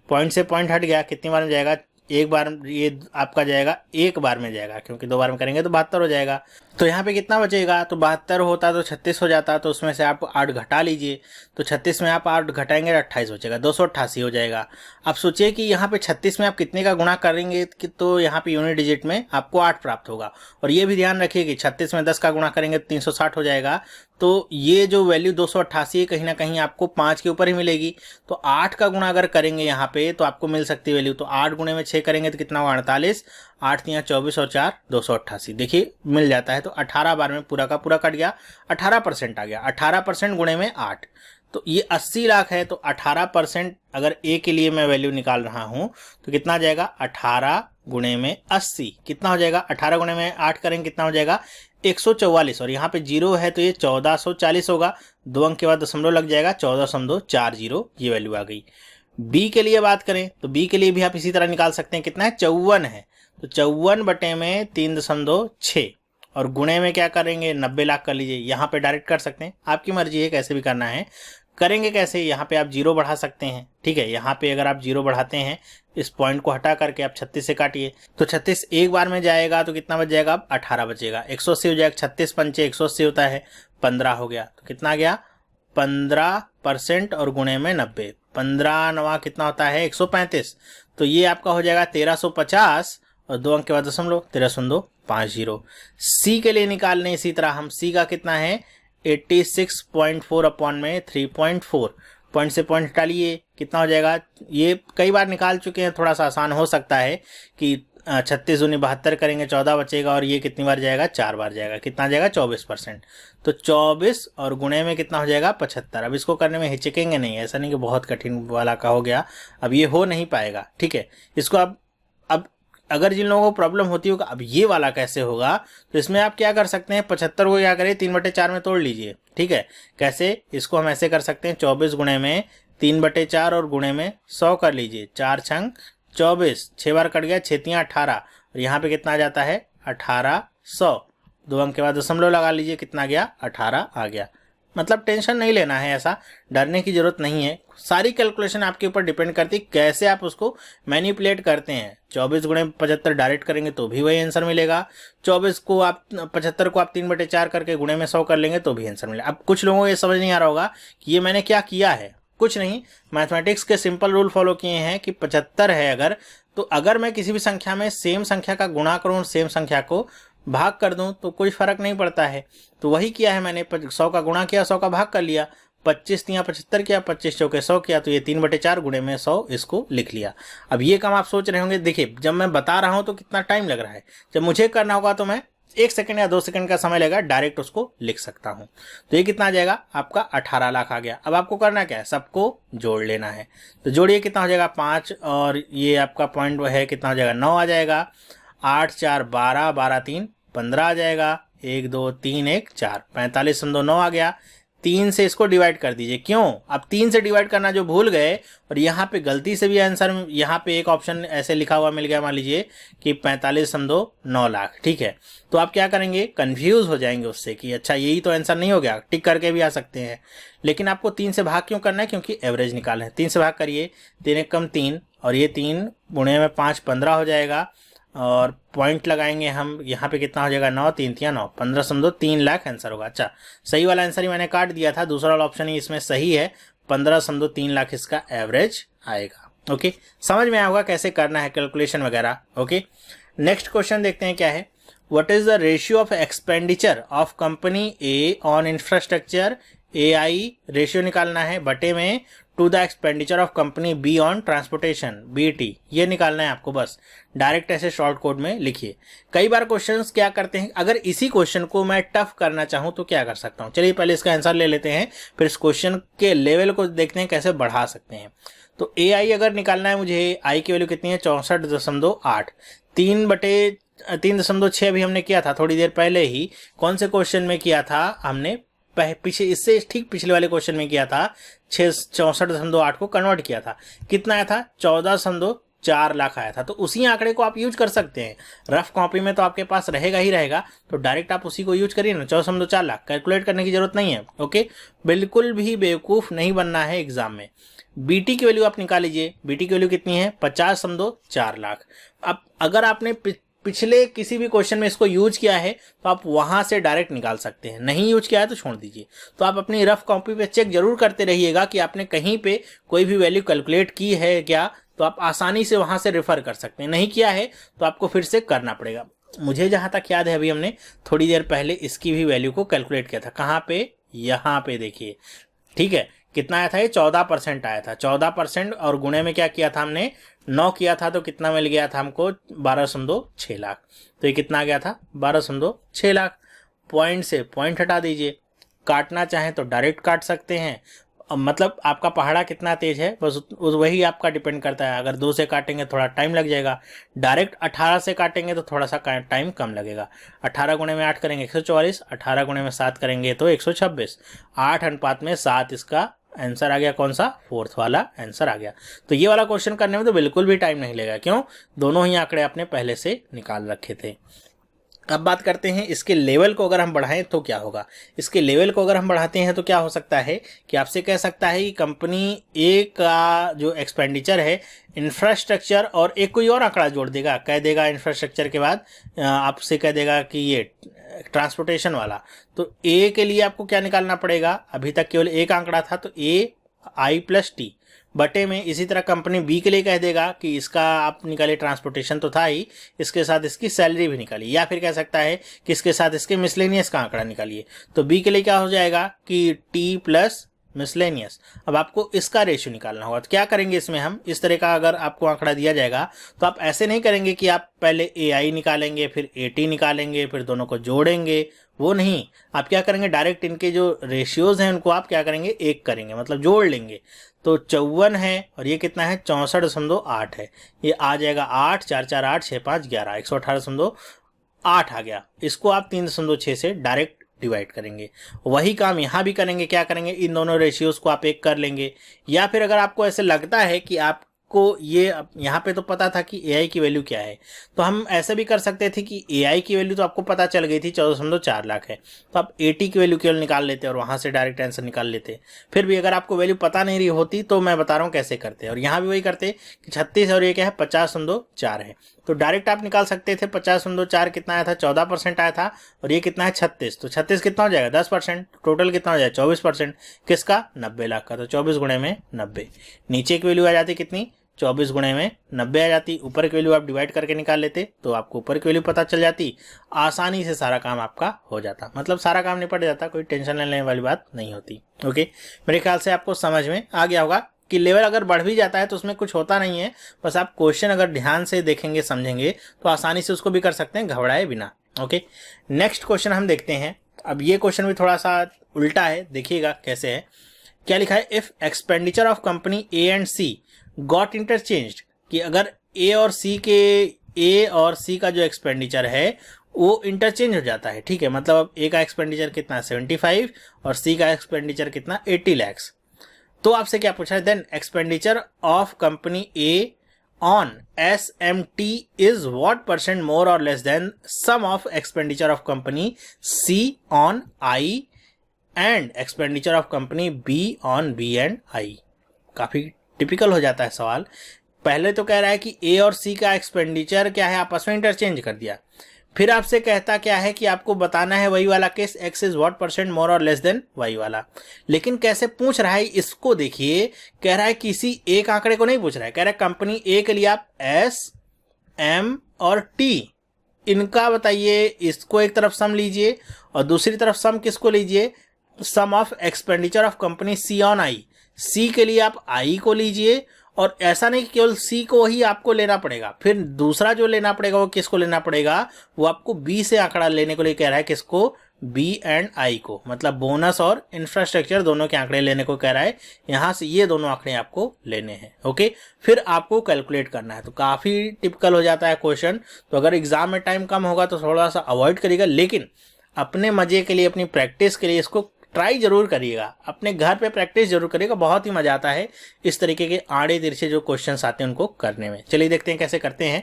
पॉइंट से पॉइंट हट गया, कितनी बार में जाएगा, एक बार। ये आपका जाएगा एक बार में जाएगा, क्योंकि 2 बार में करेंगे तो 72 हो जाएगा। तो यहाँ पे कितना बचेगा, तो 72 होता तो 36 हो जाता, तो उसमें से आप 8 घटा लीजिए। तो 36 में आप 8 घटाएंगे 28 बचेगा, 288 हो जाएगा। आप सोचिए कि यहाँ पे 36 में आप कितने का गुणा करेंगे कि तो यहाँ पे यूनिट डिजिट में आपको 8 प्राप्त होगा। और ये भी ध्यान रखिए कि 36 में 10 का गुणा करेंगे तो 360 हो जाएगा। तो ये जो वैल्यू 288 है कहीं ना कहीं आपको 5 के ऊपर ही मिलेगी। तो 8 का गुणा अगर करेंगे यहाँ पे तो आपको मिल सकती है वैल्यू। तो 8 गुणे में 6 करेंगे तो कितना होगा 48, 8 3 24 और 4 288, देखिए मिल जाता है। तो 18 बार में पूरा का पूरा कट गया, 18% आ गया। 18% गुणे में 8, तो ये 80 लाख है। तो 18% अगर ए के लिए मैं वैल्यू निकाल रहा हूं तो कितना आ जाएगा, 18 गुणे में 80 कितना हो जाएगा, 18 गुणे में 8 करेंगे कितना हो जाएगा 144। और यहाँ पे 0 है तो ये 1440 होगा, 2 अंक के बाद दशमलव लग जाएगा, 14.40 ये वैल्यू आ गई। बी के लिए बात करें तो बी के लिए भी आप इसी तरह निकाल सकते हैं, कितना है 54 है। तो 54 बटे में 3.6 और गुणे में क्या करेंगे 90 लाख कर लीजिए। यहाँ पे डायरेक्ट कर सकते हैं, आपकी मर्जी है कैसे भी करना है। करेंगे कैसे, यहाँ पे आप जीरो बढ़ा सकते हैं, ठीक है। यहाँ पे अगर आप जीरो बढ़ाते हैं, इस पॉइंट को हटा करके आप 36 से काटिए, तो 36 एक बार में जाएगा तो कितना बच जाएगा, अब 18 बचेगा। 180 हो जाएगा, 36 पंचे 180 होता है, 15 हो गया, तो कितना गया 15% और गुणे में 90, 15 नवा कितना होता है 135। तो ये आपका हो जाएगा 1350 और 2 अंक के बाद दशमलव, 1350। सी के लिए निकालने इसी तरह हम सी का कितना है 86.4 अपॉन में 3.4, पॉइंट से पॉइंट हटा लिए, कितना हो जाएगा, ये कई बार निकाल चुके हैं, थोड़ा सा आसान हो सकता है कि 36 दूनी 72 करेंगे 14 बचेगा, और ये कितनी बार जाएगा 4 बार जाएगा, कितना जाएगा 24%। तो 24 और गुणे में कितना हो जाएगा 75। अब इसको करने में हिचकेंगे नहीं, ऐसा नहीं कि बहुत कठिन वाला का हो गया, अब ये हो नहीं पाएगा, ठीक है। इसको अब अगर जिन लोगों को प्रॉब्लम होती होगा अब ये वाला कैसे होगा, तो इसमें आप क्या कर सकते हैं 75 को क्या करें 3/4 में तोड़ लीजिए, ठीक है। कैसे, इसको हम ऐसे कर सकते हैं 24 गुणे में 3/4 और गुणे में 100 कर लीजिए, 4 छंग 24, 6 बार कट गया, 6 तियां 18, और यहाँ पे कितना आ जाता है 1800। 2 अंक के बाद दशमलव लगा लीजिए, कितना गया 18 आ गया। मतलब टेंशन नहीं लेना है, ऐसा डरने की जरूरत नहीं है। सारी कैलकुलेशन आपके ऊपर डिपेंड करती है कैसे आप उसको मैनिपुलेट करते हैं। 24 गुणे 75 डायरेक्ट करेंगे तो भी वही आंसर मिलेगा, 24 को आप 75 को आप 3/4 करके गुणे में 100 कर लेंगे तो भी आंसर मिलेगा। अब कुछ लोगों को ये समझ नहीं आ रहा होगा कि ये मैंने क्या किया है, कुछ नहीं, मैथमेटिक्स के सिंपल रूल फॉलो किए हैं कि 75 है अगर, तो अगर मैं किसी भी संख्या में सेम संख्या का गुणा करूं, सेम संख्या को भाग कर दूं तो कोई फर्क नहीं पड़ता है। तो वही किया है मैंने, 100 का गुणा किया, 100 का भाग कर लिया, 25 तियां 75 किया, 25 चौके 100 किया, तो ये 3/4 गुणे में 100 इसको लिख लिया। अब ये काम आप सोच रहे होंगे, देखिए जब मैं बता रहा हूं तो कितना टाइम लग रहा है, जब मुझे करना होगा तो मैं 1 सेकंड या 2 सेकंड का समय लगेगा, डायरेक्ट उसको लिख सकता हूं। तो ये कितना आ जाएगा आपका 18 लाख आ गया। अब आपको करना क्या है, सबको जोड़ लेना है, तो जोड़िए कितना हो जाएगा 5, और ये आपका पॉइंट है कितना हो जाएगा 9 आ जाएगा, 8 4 12, 12 3 15 आ जाएगा, 1 2 3 1 4, 45.9 आ गया। 3 से इसको डिवाइड कर दीजिए, क्यों, अब 3 से डिवाइड करना जो भूल गए, और यहाँ पे गलती से भी आंसर, यहाँ पे एक ऑप्शन ऐसे लिखा हुआ मिल गया, मान लीजिए कि 45.9 लाख, ठीक है। तो आप क्या करेंगे, कंफ्यूज हो जाएंगे उससे कि अच्छा यही तो आंसर नहीं हो गया, टिक करके भी आ सकते हैं, लेकिन आपको 3 से भाग क्यों करना है, क्योंकि एवरेज निकालना है। 3 से भाग करिए, 3 एक कम 3, और ये 3 गुणे में 5 15 हो जाएगा, और पॉइंट लगाएंगे हम, यहाँ पे कितना हो जाएगा 9 3 तियां 9, 15.3 लाख आंसर होगा। अच्छा, सही वाला आंसर ही मैंने काट दिया था, दूसरा वाला ऑप्शन ही इसमें सही है, 15.3 लाख इसका एवरेज आएगा। ओके, समझ में आएगा कैसे करना है कैलकुलेशन वगैरह। ओके, नेक्स्ट क्वेश्चन देखते हैं क्या है, what is the ratio of expenditure of company A on infrastructure, AI ratio निकालना है, बटे में to the expenditure of company B on transportation, BT, ये निकालना है आपको, बस डायरेक्ट ऐसे शॉर्ट कोड में लिखिए। कई बार क्वेश्चंस क्या करते हैं, अगर इसी क्वेश्चन को मैं टफ करना चाहूं तो क्या कर सकता हूं, चलिए पहले इसका आंसर ले लेते हैं, फिर इस क्वेश्चन के लेवल को देखते हैं कैसे बढ़ा सकते हैं। तो AI अगर निकालना है मुझे, आई की वैल्यू कितनी है 64.8, 3/3.6 भी हमने किया था थोड़ी देर पहले ही, कौन से क्वेश्चन में किया था हमने, पीछे इससे ठीक पिछले वाले क्वेश्चन में किया था, 64.8 को कन्वर्ट किया था, कितना आया था 14.4 लाख आया था। तो उसी आंकड़े को आप यूज कर सकते हैं, रफ कॉपी में तो आपके पास रहेगा ही रहेगा, तो डायरेक्ट आप उसी को यूज करिए ना, 14.4 लाख, कैलकुलेट करने की जरूरत नहीं है। ओके, बिल्कुल भी बेवकूफ नहीं बनना है एग्जाम में। BT की वैल्यू आप निकाल लीजिए, BT की वैल्यू कितनी है 50.4 लाख। अब अगर आपने पिछले किसी भी क्वेश्चन में इसको यूज किया है तो आप वहां से डायरेक्ट निकाल सकते हैं, नहीं यूज किया है तो छोड़ दीजिए। तो आप अपनी रफ कॉपी पे चेक जरूर करते रहिएगा कि आपने कहीं पे कोई भी वैल्यू कैलकुलेट की है क्या, तो आप आसानी से वहां से रेफर कर सकते हैं, नहीं किया है तो आपको फिर से करना पड़ेगा। मुझे जहां तक याद है अभी हमने थोड़ी देर पहले इसकी भी वैल्यू को कैलकुलेट किया था, कहाँ पे, यहाँ पे देखिए, ठीक है, कितना आया था ये 14% आया था, 14%, और गुणे में क्या किया था हमने 9 किया था, तो कितना मिल गया था हमको 12.6 लाख। तो ये कितना आ गया था 12.6 लाख। पॉइंट से पॉइंट हटा दीजिए, काटना चाहें तो डायरेक्ट काट सकते हैं, मतलब आपका पहाड़ा कितना तेज है बस वही आपका डिपेंड करता है। अगर 2 से काटेंगे थोड़ा टाइम लग जाएगा, डायरेक्ट 18 से काटेंगे तो थोड़ा सा टाइम कम लगेगा। 18 गुणे में 8 करेंगे 144, 18 गुणे में 7 करेंगे तो 126, 8:7 इसका आंसर आ गया, कौन सा, 4th वाला आंसर आ गया। तो ये वाला क्वेश्चन करने में तो बिल्कुल भी टाइम नहीं लगेगा, क्यों, दोनों ही आंकड़े आपने पहले से निकाल रखे थे। अब बात करते हैं इसके लेवल को अगर हम बढ़ाएं तो क्या होगा। इसके लेवल को अगर हम बढ़ाते हैं तो क्या हो सकता है कि आपसे कह सकता है कि कंपनी ए का जो एक्सपेंडिचर है इंफ्रास्ट्रक्चर और एक कोई और आंकड़ा जोड़ देगा, कह देगा इंफ्रास्ट्रक्चर के बाद आपसे कह देगा कि ये ट्रांसपोर्टेशन वाला। तो ए के लिए आपको क्या निकालना पड़ेगा, अभी तक केवल एक आंकड़ा था तो ए आई प्लस टी बटे में, इसी तरह कंपनी बी के लिए कह देगा कि इसका आप निकालिए ट्रांसपोर्टेशन तो था ही, इसके साथ इसकी सैलरी भी निकालिए, या फिर कह सकता है कि इसके साथ इसके मिसलेनियस का आंकड़ा निकालिए। तो बी के लिए क्या हो जाएगा कि टी प्लस मिसलेनियस। अब आपको इसका रेशियो निकालना होगा। तो क्या करेंगे इसमें हम, इस तरह का अगर आपको आंकड़ा दिया जाएगा तो आप ऐसे नहीं करेंगे कि आप पहले ए आई निकालेंगे फिर ए टी निकालेंगे फिर दोनों को जोड़ेंगे, वो नहीं। आप क्या करेंगे, डायरेक्ट इनके जो रेशियोज हैं उनको आप क्या करेंगे, एक करेंगे, मतलब जोड़ लेंगे। तो 54 है और ये कितना है 64.8 है, ये आ जाएगा 8 4 4 8 6 5 11 118.8 आ गया। इसको आप 3.6 से डायरेक्ट डिवाइड करेंगे। वही काम यहाँ भी करेंगे, क्या करेंगे, इन दोनों रेशियोज को आप एक कर लेंगे। या फिर अगर आपको ऐसे लगता है कि आपको ये यहाँ पे तो पता था कि AI की वैल्यू क्या है, तो हम ऐसे भी कर सकते थे कि AI की वैल्यू तो आपको पता चल गई थी 14.4 लाख है, तो आप AT की वैल्यू केवल निकाल लेते और वहां से डायरेक्ट आंसर निकाल लेते। फिर भी अगर आपको वैल्यू पता नहीं रही होती तो मैं बता रहा हूँ कैसे करते, और यहाँ भी वही करते कि 36 और ये क्या है 50.4 है, तो डायरेक्ट आप निकाल सकते थे। 50.4 कितना आया था, 14% आया था, और ये कितना है 36, तो 36 कितना हो जाएगा 10%, टोटल कितना हो जाएगा 24%, किसका 90 लाख का। तो 24 गुणे में 90, नीचे की वैल्यू आ जाती कितनी 24 गुणे में 90 आ जाती, ऊपर की वैल्यू आप डिवाइड करके निकाल लेते तो आपको ऊपर की वैल्यू पता चल जाती, आसानी से सारा काम आपका हो जाता, मतलब सारा काम निपट जाता, कोई टेंशन लेने वाली बात नहीं होती। ओके, मेरे ख्याल से आपको समझ में आ गया होगा कि लेवल अगर बढ़ भी जाता है तो उसमें कुछ होता नहीं है, बस आप क्वेश्चन अगर ध्यान से देखेंगे समझेंगे तो आसानी से उसको भी कर सकते हैं घबराए बिना। ओके, नेक्स्ट क्वेश्चन हम देखते हैं। अब ये क्वेश्चन भी थोड़ा सा उल्टा है, देखिएगा कैसे है। क्या लिखा है, if expenditure of company A and C got interchanged, कि अगर ए और सी का जो एक्सपेंडिचर है वो इंटरचेंज हो जाता है, ठीक है, मतलब अब ए का एक्सपेंडिचर कितना 75 और सी का एक्सपेंडिचर कितना 80 लैक्स। तो आपसे क्या पूछा है, then expenditure of company A on SMT is what percent more और less than sum of expenditure of company C on I and expenditure of company B on B and I। काफी टिपिकल हो जाता है सवाल। पहले तो कह रहा है कि ए और सी का एक्सपेंडिचर क्या है, आपस में इंटरचेंज कर दिया। फिर आपसे कहता क्या है कि आपको बताना है वही वाला case, x is what percent more और लेस देन वाई वाला। लेकिन कैसे पूछ रहा है इसको देखिए, कह रहा है किसी एक आंकड़े को नहीं पूछ रहा है, कह रहा है कंपनी ए के लिए आप एस एम और टी इनका बताइए, इसको एक तरफ सम लीजिए और दूसरी तरफ सम किसको लीजिए, sum of expenditure of company C on I. C के लिए आप आई को लीजिए, और ऐसा नहीं कि केवल सी को ही आपको लेना पड़ेगा, फिर दूसरा जो लेना पड़ेगा वो किसको लेना पड़ेगा, वो आपको बी से आंकड़ा लेने को लिए कह रहा है, किसको, बी एंड आई को, मतलब बोनस और इंफ्रास्ट्रक्चर दोनों के आंकड़े लेने को कह रहा है। यहां से ये दोनों आंकड़े आपको लेने हैं। ओके, फिर आपको कैलकुलेट करना है। तो काफी टिपिकल हो जाता है क्वेश्चन, तो अगर एग्जाम में टाइम कम होगा तो थोड़ा सा अवॉइड करिएगा, लेकिन अपने मजे के लिए, अपनी प्रैक्टिस के लिए इसको ट्राई जरूर करिएगा, अपने घर पे प्रैक्टिस जरूर करिएगा, बहुत ही मजा आता है इस तरीके के आड़े तिरछे जो क्वेश्चंस आते हैं उनको करने में। चलिए देखते हैं कैसे करते हैं।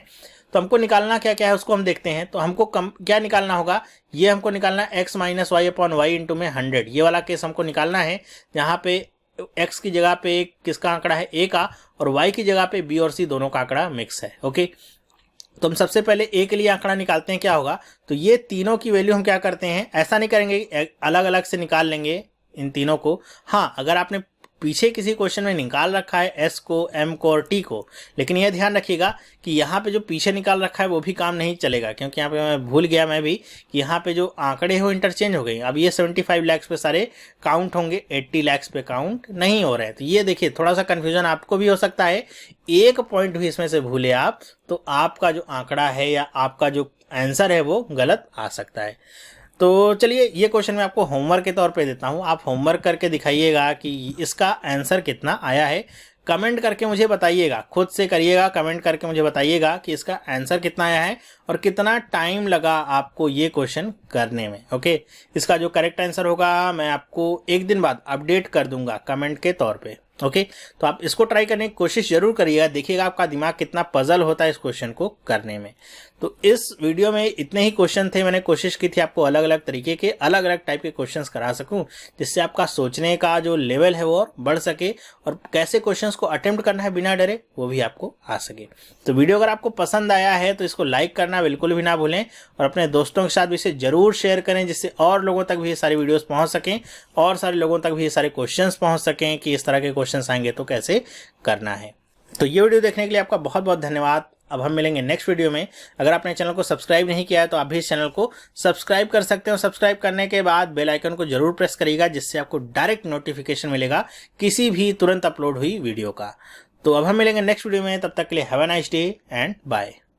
तो हमको निकालना क्या क्या है उसको हम देखते हैं। तो हमको क्या निकालना होगा, ये हमको निकालना है x minus y upon y into में 100, ये वाला केस हमको निकालना है, जहाँ पे x की जगह पे किसका आंकड़ा है, a का, और y की जगह पे b और c दोनों का आंकड़ा मिक्स है। ओके, तो हम सबसे पहले ए के लिए आंकड़ा निकालते हैं, क्या होगा। तो ये तीनों की वैल्यू हम क्या करते हैं, ऐसा नहीं करेंगे अलग अलग से निकाल लेंगे इन तीनों को। हाँ, अगर आपने पीछे किसी क्वेश्चन में निकाल रखा है एस को, एम को और टी को, लेकिन यह ध्यान रखिएगा कि यहाँ पे जो पीछे निकाल रखा है वो भी काम नहीं चलेगा, क्योंकि यहाँ पे मैं भूल गया मैं भी कि यहाँ पे जो आंकड़े हो इंटरचेंज हो गए। अब ये 75 लाख पे सारे काउंट होंगे, 80 लाख पे काउंट नहीं हो रहे हैं। तो ये देखिए थोड़ा सा कन्फ्यूजन आपको भी हो सकता है, एक पॉइंट भी इसमें से भूले आप तो आपका जो आंकड़ा है या आपका जो आंसर है वो गलत आ सकता है। तो चलिए ये क्वेश्चन मैं आपको होमवर्क के तौर पे देता हूँ, आप होमवर्क करके दिखाइएगा कि इसका आंसर कितना आया है। कमेंट करके मुझे बताइएगा, खुद से करिएगा, कमेंट करके मुझे बताइएगा कि इसका आंसर कितना आया है और कितना टाइम लगा आपको ये क्वेश्चन करने में। ओके, इसका जो करेक्ट आंसर होगा मैं आपको एक दिन बाद अपडेट कर दूंगा कमेंट के तौर पे। ओके तो आप इसको ट्राई करने की कोशिश जरूर करिएगा, देखिएगा आपका दिमाग कितना पजल होता है इस क्वेश्चन को करने में। तो इस वीडियो में इतने ही क्वेश्चन थे, मैंने कोशिश की थी आपको अलग अलग तरीके के अलग अलग टाइप के क्वेश्चंस करा सकूं, जिससे आपका सोचने का जो लेवल है वो और बढ़ सके और कैसे क्वेश्चंस को अटेम्प्ट करना है बिना डरे वो भी आपको आ सके। तो वीडियो अगर आपको पसंद आया है तो इसको लाइक करना बिल्कुल भी ना भूलें और अपने दोस्तों के साथ भी इसे जरूर शेयर करें, जिससे और लोगों तक भी ये सारी वीडियोस पहुंच सकें और सारे लोगों तक भी ये सारे क्वेश्चंस पहुंच सकें कि इस तरह के क्वेश्चंस आएंगे तो कैसे करना है। तो ये वीडियो देखने के लिए आपका बहुत बहुत धन्यवाद। अब हम मिलेंगे नेक्स्ट वीडियो में। अगर आपने चैनल को सब्सक्राइब नहीं किया है तो आप भी इस चैनल को सब्सक्राइब कर सकते हो। सब्सक्राइब करने के बाद बेल आइकन को जरूर प्रेस करिएगा, जिससे आपको डायरेक्ट नोटिफिकेशन मिलेगा किसी भी तुरंत अपलोड हुई वीडियो का। तो अब हम मिलेंगे नेक्स्ट वीडियो में, तब तक के लिए have a nice day and bye.